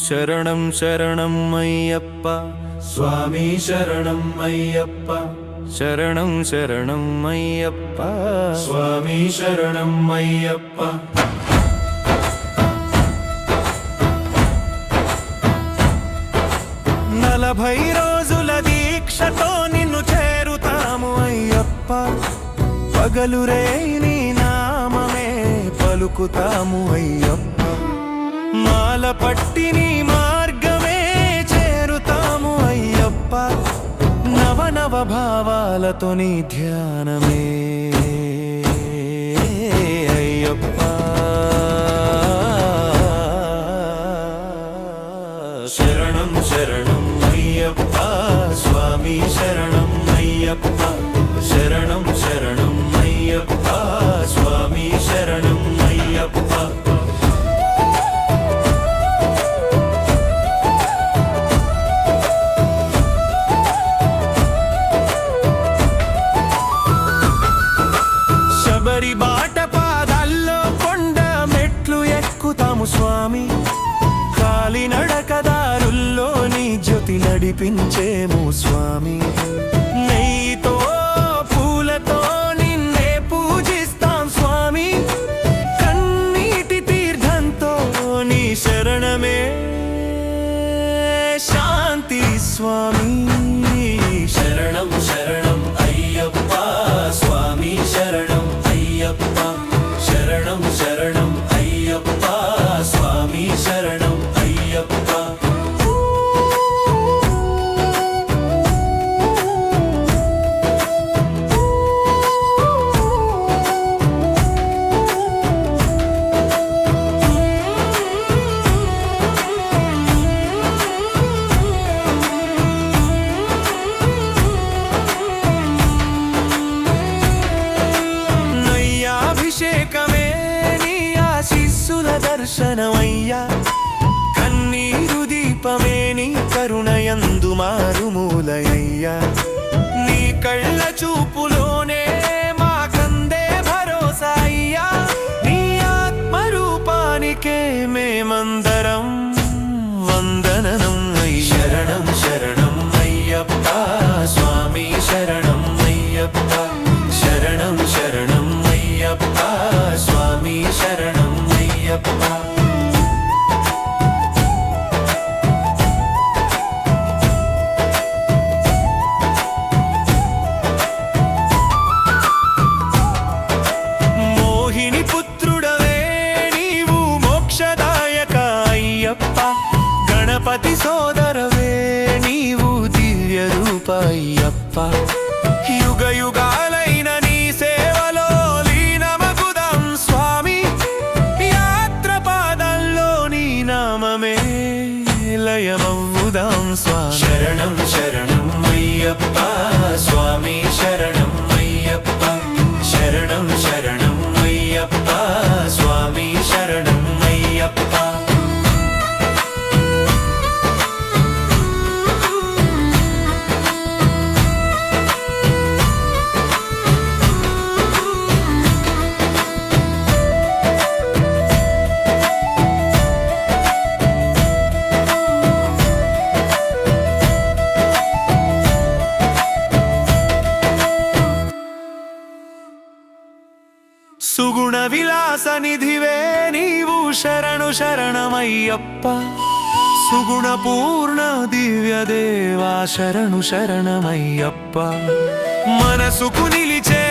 శరణం శరణం అయ్యప్ప స్వామి శరణం అయ్యప్ప శరణం శరణం అయ్యప్ప స్వామి శరణం అయ్యప్ప 40 రోజుల దీక్షతో నిన్ను చేరుతాము అయ్యప్ప పగలురే నీ నామమే పలుకుతాము అయ్యప్ప మాల పట్టి నీ మార్గమే చేరుతాము అయ్యప్ప నవ భావాలతో నీ ధ్యానమే అయ్యప్ప శరణం శరణం అయ్యప్ప స్వామి శరణం అయ్యప్ప శరణం శరణం అయ్యప్ప స్వామి శరణం అయ్యప్ప శబరి బాట పాదాల్లో కొండ మెట్లు ఎక్కుతాము స్వామి కాలినడకదారుల్లో నీ జ్యోతి నడిపించేము స్వామి నెయ్యితో పూలతో నిన్నే పూజిస్తాం స్వామి కన్నీటి తీర్థంతో నీ శరణమే శాంతి స్వామి శరణం శరణం అయ్యప్ప స్వామి శరణం అయ్యప్ప శరణం శరణం అయ్యప్ప స్వామి శరణం అయ్యప్ప అభిషేకమే నీ ఆశీస్సుల దర్శనమయ్యా కన్నీరు దీపమే నీ కరుణయందు మారుమూలయ్యా నీ కళ్ళ చూపులోనే మాకందే భరోసా అయ్యా నీ ఆత్మరూపానికే మేమందరం వందనం శరణం శరణం అయ్యప్ప స్వామి శరణం అయ్యప్ప శరణం శరణం అయ్యప్ప స్వామి శరణం అయ్యప్ప మోహిని పుత్రుడవే నీవు మోక్షదాయక అయ్యప్ప గణపతి సోదరవే నీవు దివ్య రూప అయ్యప్ప యుగ యుగాలైన నీ సేవలో లీనమగుదాం స్వామి యాత్ర పాదాల్లో నీ నామమే లయమవుదాం స్వామి శరణం శరణం అయ్యప్ప స్వామి శరణం అయ్యప్ప శరణం శరణం అయ్యప్ప స్వామి శరణం అయ్యప్ప సుగుణ విలాస నిధివే నీవు శరణు శరణమయ్యప్ప సుగుణ పూర్ణ దివ్య దేవా శరణు శరణమయ్యప్ప మనసుకు నిలిచే